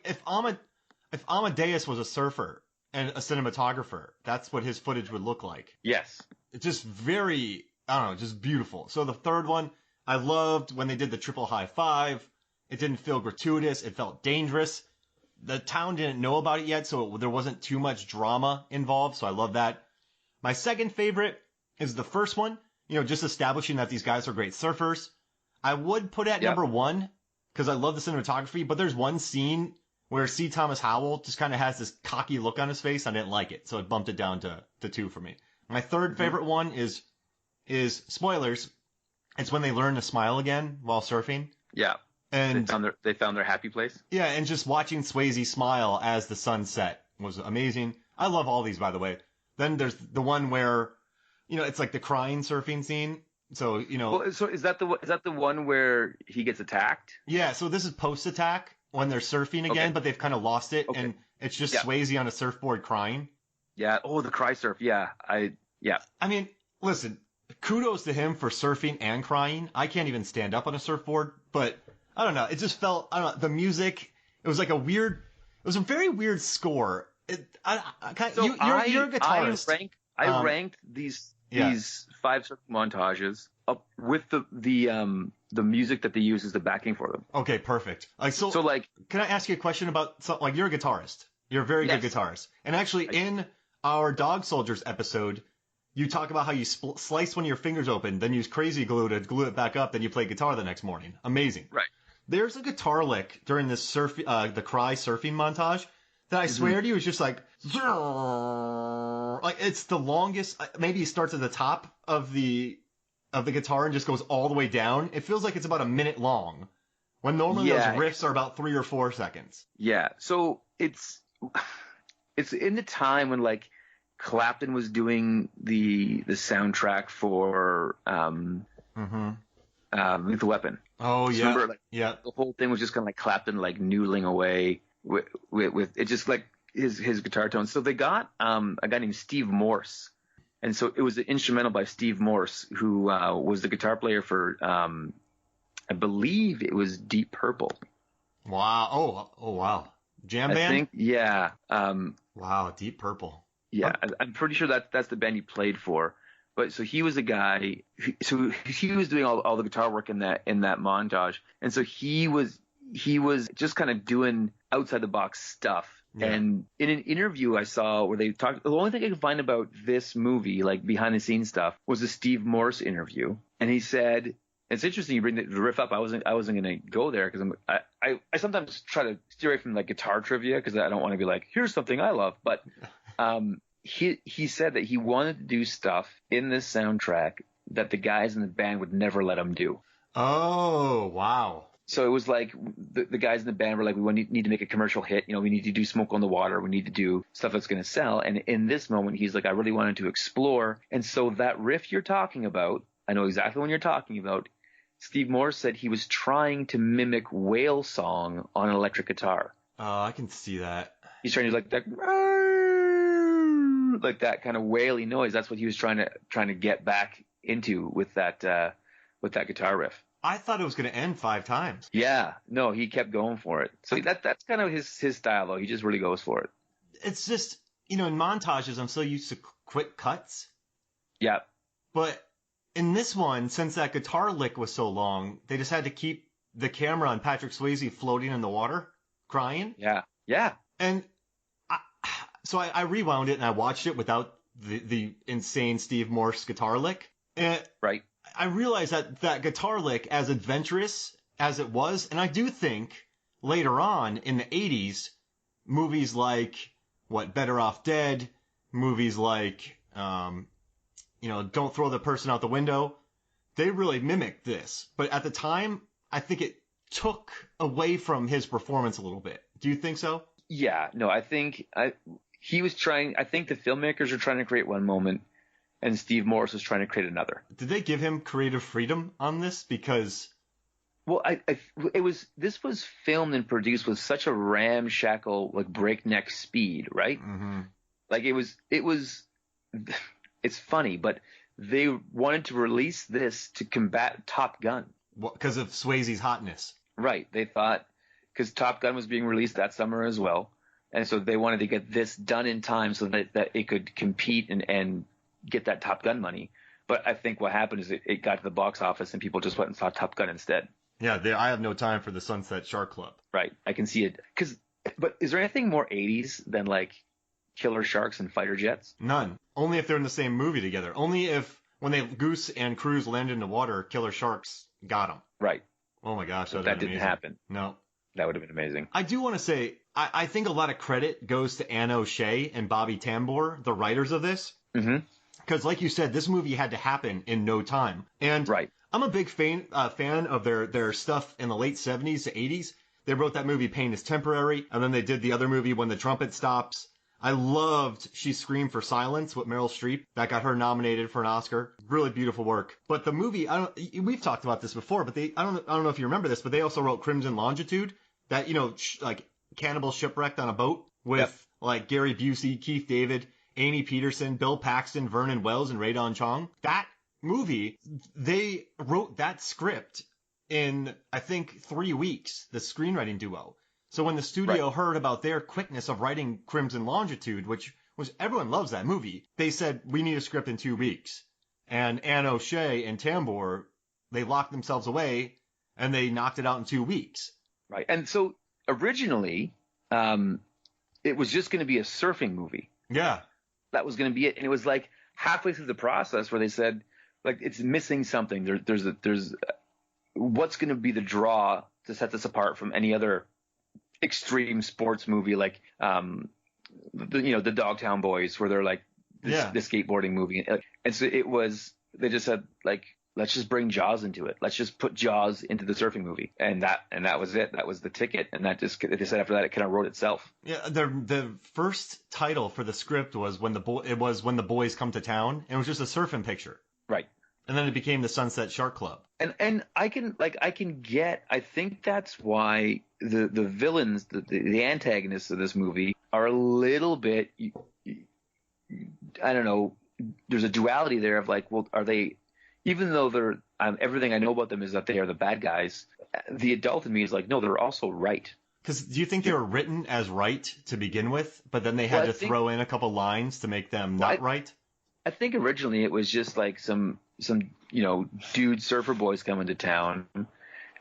if Amadeus was a surfer and a cinematographer, that's what his footage would look like. Yes. It's just very, I don't know, just beautiful. So the third one, I loved when they did the triple high five. It didn't feel gratuitous. It felt dangerous. The town didn't know about it yet, so there wasn't too much drama involved. So I love that. My second favorite is the first one, just establishing that these guys are great surfers. I would put it at number one because I love the cinematography, but there's one scene where C. Thomas Howell just kind of has this cocky look on his face. I didn't like it, so it bumped it down to two for me. My third favorite one is spoilers. It's when they learn to smile again while surfing. Yeah. And they found their happy place. Yeah, and just watching Swayze smile as the sun set was amazing. I love all these, by the way. Then there's the one where, it's like the crying surfing scene. So, Well, so is that the one where he gets attacked? Yeah, so this is post-attack when they're surfing again, but they've kind of lost it, and it's just Swayze on a surfboard crying. Yeah. Oh, the cry surf. Yeah. I mean, listen, kudos to him for surfing and crying. I can't even stand up on a surfboard, but I don't know. It just felt, I don't know, the music, it was like it was a very weird score. You're a guitarist. I ranked these 5 surf montages up with the music that they use as the backing for them. Okay, perfect. Can I ask you a question about, you're a guitarist. You're a very good guitarist. And actually, in our Dog Soldiers episode, you talk about how you slice one of your fingers open, then use crazy glue to glue it back up, then you play guitar the next morning. Amazing. Right. There's a guitar lick during this the cry surfing montage that I swear to you is just like it's the longest. Maybe it starts at the top of the guitar and just goes all the way down. It feels like it's about a minute long, when normally those riffs are about 3 or 4 seconds. Yeah. So it's in the time when Clapton was doing the soundtrack for Lethal Weapon. Oh yeah. Remember, the whole thing was just kind of Clapton noodling away with it, just his guitar tones. So they got a guy named Steve Morse, and so it was an instrumental by Steve Morse, who was the guitar player for I believe it was Deep Purple. Wow. Oh wow. Jam band? I think, yeah. Wow, Deep Purple. Yeah, I'm pretty sure that's the band he played for. But so he was a guy. So he was doing all the guitar work in that montage, and so he was just kind of doing outside the box stuff. Yeah. And in an interview I saw where they talked, the only thing I could find about this movie, behind the scenes stuff, was a Steve Morse interview, and he said, it's interesting you bring the riff up. I wasn't gonna go there because I sometimes try to steer away from guitar trivia because I don't want to be here's something I love, but he said that he wanted to do stuff in this soundtrack that the guys in the band would never let him do. Oh, wow. So it was the guys in the band were we need to make a commercial hit. We need to do Smoke on the Water. We need to do stuff that's going to sell. And in this moment, he's I really wanted to explore. And so that riff you're talking about, I know exactly what you're talking about. Steve Morse said he was trying to mimic Whale Song on an electric guitar. Oh, I can see that. He's trying to that kind of whaley noise. That's what he was trying to get back into with that guitar riff. I thought it was going to end 5 times. Yeah, no, he kept going for it. So that's kind of his style, though. He just really goes for it. It's just, in montages, I'm so used to quick cuts. Yeah. But in this one, since that guitar lick was so long, they just had to keep the camera on Patrick Swayze floating in the water, crying. Yeah. Yeah. And so I rewound it and I watched it without the insane Steve Morse guitar lick. And right. I realized that guitar lick, as adventurous as it was, and I do think later on in the 80s, movies like, Better Off Dead, movies like, Don't Throw the Person Out the Window, they really mimicked this. But at the time, I think it took away from his performance a little bit. Do you think so? Yeah, no, I think he was trying. I think the filmmakers were trying to create one moment, and Steve Morse was trying to create another. Did they give him creative freedom on this? Because, well, this was filmed and produced with such a ramshackle, breakneck speed, right? Mm-hmm. It was. It's funny, but they wanted to release this to combat Top Gun. Because of Swayze's hotness. Right. They thought, because Top Gun was being released that summer as well. And so they wanted to get this done in time so that it could compete and get that Top Gun money. But I think what happened is it got to the box office and people just went and saw Top Gun instead. Yeah, I have no time for the Sunset Shark Club. Right. I can see it. But is there anything more 80s than like killer sharks and fighter jets? None. Only if they're in the same movie together. Only if when Goose and Cruz landed in the water, killer sharks got them. Right. Oh my gosh, that didn't happen. No. That would have been amazing. I do want to say, I think a lot of credit goes to Ann O'Shea and Bobby Tambor, the writers of this. Mm-hmm. Because like you said, this movie had to happen in no time. And right. I'm a big fan of their stuff in the late 70s to 80s. They wrote that movie Pain is Temporary, and then they did the other movie When the Trumpet Stops. I loved She Screamed for Silence with Meryl Streep. That got her nominated for an Oscar. Really beautiful work. But the movie, we've talked about this before, but I don't know if you remember this, but they also wrote Crimson Longitude, that, like cannibal shipwrecked on a boat with like Gary Busey, Keith David, Amy Peterson, Bill Paxton, Vernon Wells, and Radon Chong. That movie, they wrote that script in, I think, 3 weeks, the screenwriting duo. So when the studio heard about their quickness of writing Crimson Longitude, which was, everyone loves that movie, they said, we need a script in 2 weeks. And Ann O'Shea and Tambor, they locked themselves away and they knocked it out in 2 weeks. Right. And so originally, it was just going to be a surfing movie. Yeah. That was going to be it. And it was like halfway through the process where they said, like, it's missing something. There's what's going to be the draw to set this apart from any other extreme sports movie, like, the Dogtown Boys, where they're like the skateboarding movie. And so they just said, like, let's just bring Jaws into it. Let's just put Jaws into the surfing movie. And that was it. That was the ticket. And they said after that, it kind of wrote itself. Yeah. The first title for the script was When the Boys Come to Town. And it was just a surfing picture. Right. And then it became the Sunset Shark Club. And I think that's why the villains, the antagonists of this movie are a little bit, I don't know, there's a duality there of like, well, are they, even though they're, everything I know about them is that they are the bad guys, the adult in me is like, no, they're also right. Because do you think they were written as right to begin with, but then they had to throw in a couple lines to make them not right? I think originally it was just like some dude surfer boys coming to town,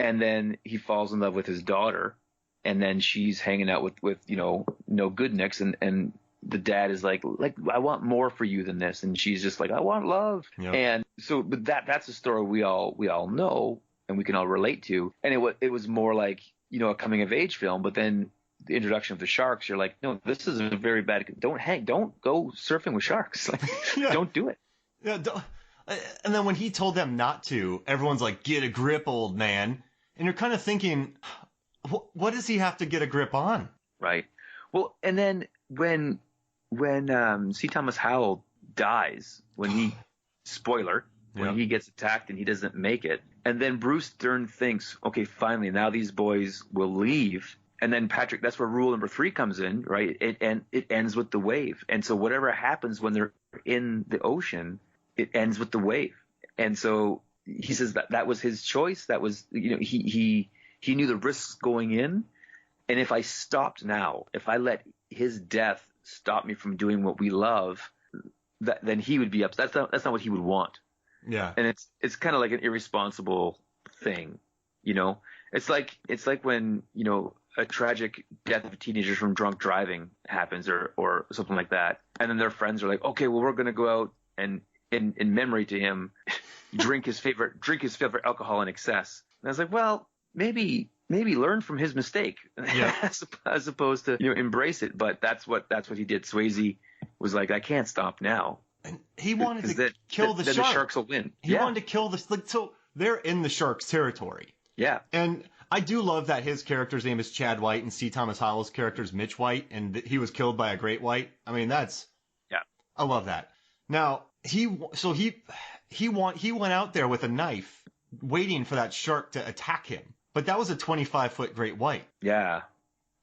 and then he falls in love with his daughter, and then she's hanging out with no good nicks, and the dad is like I want more for you than this, and she's just like I want love. Yep. And so, but that's a story we all know and we can all relate to, and it was more like a coming of age film, but then the introduction of the sharks, you're like, no, this is a very bad. Don't go surfing with sharks. Like, don't do it. Yeah. And then when he told them not to, everyone's like, get a grip, old man. And you're kind of thinking, what does he have to get a grip on? Right. Well, and then when C. Thomas Howell dies, when he gets attacked and he doesn't make it, and then Bruce Dern thinks, okay, finally, now these boys will leave. And then Patrick, that's where rule number 3 comes in, right? It ends with the wave. And so whatever happens when they're in the ocean, it ends with the wave. And so he says that was his choice. That was, he knew the risks going in. And if I stopped now, if I let his death stop me from doing what we love, then he would be upset. That's not what he would want. Yeah. And it's kind of like an irresponsible thing, It's like when, a tragic death of a teenager from drunk driving happens or something like that. And then their friends are like, okay, well, we're going to go out and in memory to him, drink his favorite alcohol in excess. And I was like, well, maybe learn from his mistake as opposed to, embrace it. But that's what he did. Swayze was like, I can't stop now. And he wanted to kill the shark. The sharks will win. He wanted to kill so they're in the shark's territory. Yeah. And I do love that his character's name is Chad White and C. Thomas Howell's character's Mitch White, and he was killed by a great white. I mean, I love that. Now, he went out there with a knife waiting for that shark to attack him. But that was a 25-foot great white. Yeah.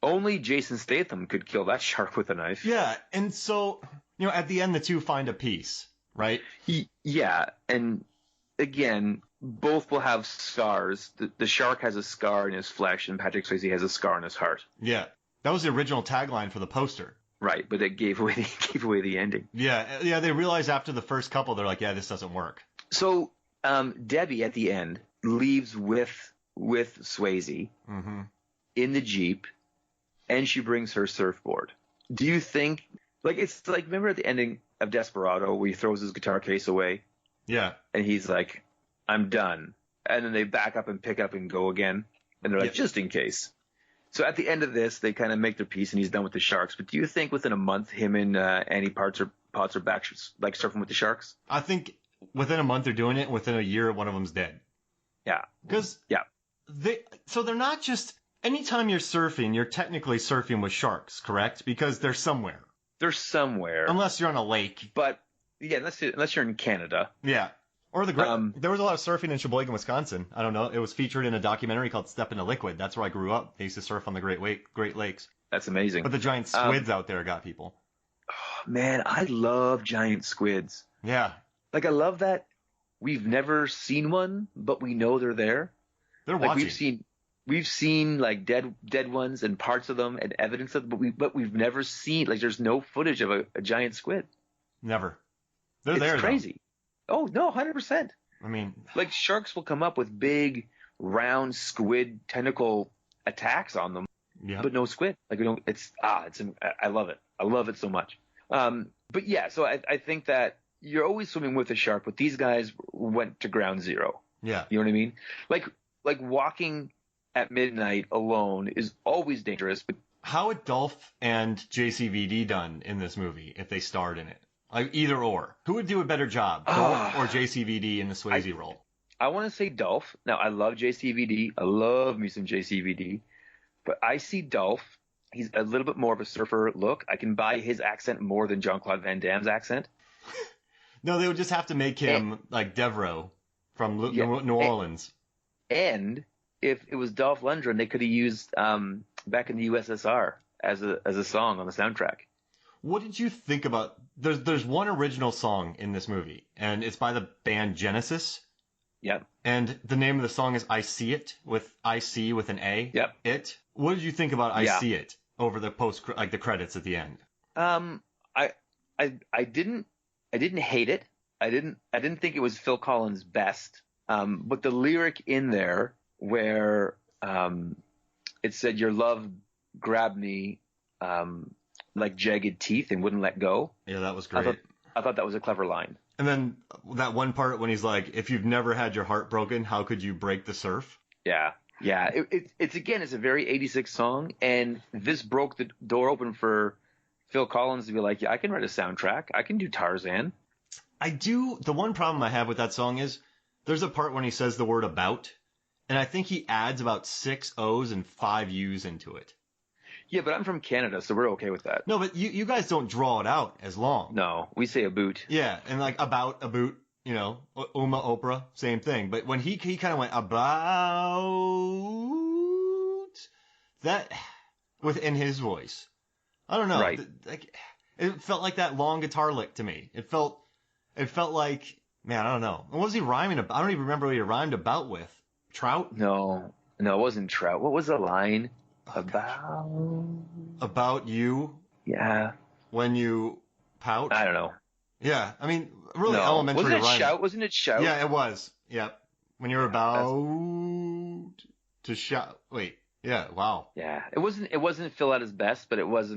Only Jason Statham could kill that shark with a knife. Yeah. And so, at the end, the two find a peace, right? Yeah. And again, both will have scars. The shark has a scar in his flesh, and Patrick Swayze has a scar in his heart. Yeah. That was the original tagline for the poster. Right, but they gave away the ending. Yeah, they realized after the first couple, they're like, yeah, this doesn't work. So Debbie at the end leaves with Swayze in the Jeep, and she brings her surfboard. Do you think, like, it's like, remember at the ending of Desperado where he throws his guitar case away? Yeah. And he's like, I'm done. And then they back up and pick up and go again. And they're like, just in case. So at the end of this, they kind of make their peace and he's done with the sharks. But do you think within a month, him and Annie Potts are back, like, surfing with the sharks? I think within a month they're doing it. Within a year, one of them's dead. Yeah. Because they're not just, anytime you're surfing, you're technically surfing with sharks, correct? Because they're somewhere. They're somewhere. Unless you're on a lake. But, yeah, unless you're in Canada. Yeah. Or there was a lot of surfing in Sheboygan, Wisconsin. I don't know. It was featured in a documentary called Step into Liquid. That's where I grew up. They used to surf on the Great Lakes. That's amazing. But the giant squids out there got people. Oh, man, I love giant squids. Yeah. Like, I love that we've never seen one, but we know they're there. They're like, watching. We've seen like dead ones and parts of them and evidence of them, but we've never seen, like, there's no footage of a giant squid. Never. They're it's there. It's crazy. Though. Oh, no, 100%. I mean, like, sharks will come up with big, round squid tentacle attacks on them, but no squid. Like, we don't. I love it. I love it so much. But yeah, so I think that you're always swimming with a shark, but these guys went to ground zero. Yeah, you know what I mean? Like walking at midnight alone is always dangerous. But how would Dolph and JCVD done in this movie if they starred in it? Like, either or. Who would do a better job, Dolph or JCVD in the Swayze role? I want to say Dolph. Now, I love JCVD. I love me some JCVD. But I see Dolph. He's a little bit more of a surfer look. I can buy his accent more than Jean-Claude Van Damme's accent. No, they would just have to make him like Devereaux from New Orleans. And if it was Dolph Lundgren, they could have used Back in the USSR as a song on the soundtrack. What did you think about? There's one original song in this movie, and it's by the band Genesis. Yep. And the name of the song is "I See It" with "I-C" with an A. Yep. It. What did you think about "I See It" over the the credits at the end? I didn't hate it. I didn't think it was Phil Collins' best. But the lyric in there where it said "Your love grabbed me like jagged teeth and wouldn't let go." Yeah, that was great. I thought that was a clever line. And then that one part when he's like, "If you've never had your heart broken, how could you break the surf?" Yeah. It's a very 86 song, and this broke the door open for Phil Collins to be like, "Yeah, I can write a soundtrack. I can do Tarzan." I do. The one problem I have with that song is there's a part when he says the word "about," and I think he adds about 6 O's and 5 U's into it. Yeah, but I'm from Canada, so we're okay with that. No, but you guys don't draw it out as long. No, we say a boot. Yeah, and like about, a boot, Uma, Oprah, same thing. But when he kind of went about that within his voice, I don't know. Right. It felt like that long guitar lick to me. It felt like, man, I don't know. What was he rhyming about? I don't even remember what he rhymed about with. Trout? No, it wasn't trout. What was the line? About you? Yeah. When you pout? I don't know. Yeah, I mean, really elementary rhyming. Wasn't it shout? Yeah, it was. Yep. When you're about to shout. Wait. Yeah. Wow. Yeah. It wasn't Phil at his best, but it was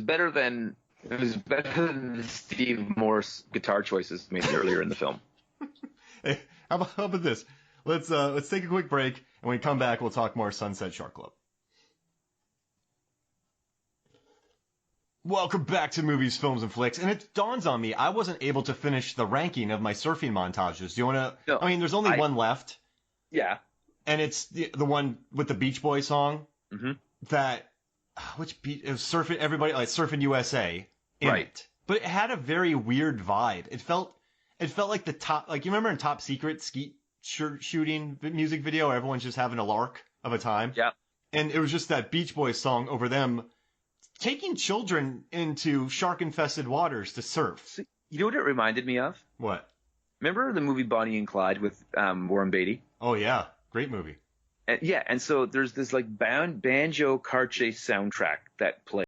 better than the Steve Morse guitar choices made earlier in the film. Hey, how about this? Let's take a quick break, and when we come back, we'll talk more Sunset Shark Club. Welcome back to Movies, Films, and Flicks. And it dawns on me, I wasn't able to finish the ranking of my surfing montages. Do you want to? No, I mean, there's only one left. Yeah. And it's the one with the Beach Boy song. Mm-hmm. It was Surfing, everybody, like Surfing USA. Right. It. But it had a very weird vibe. It felt like the top, like, you remember in Top Secret skeet shooting music video where everyone's just having a lark of a time? Yeah. And it was just that Beach Boys song over them taking children into shark-infested waters to surf. You know what it reminded me of? What? Remember the movie Bonnie and Clyde with Warren Beatty? Oh yeah, great movie. And so there's this like banjo car chase soundtrack that plays.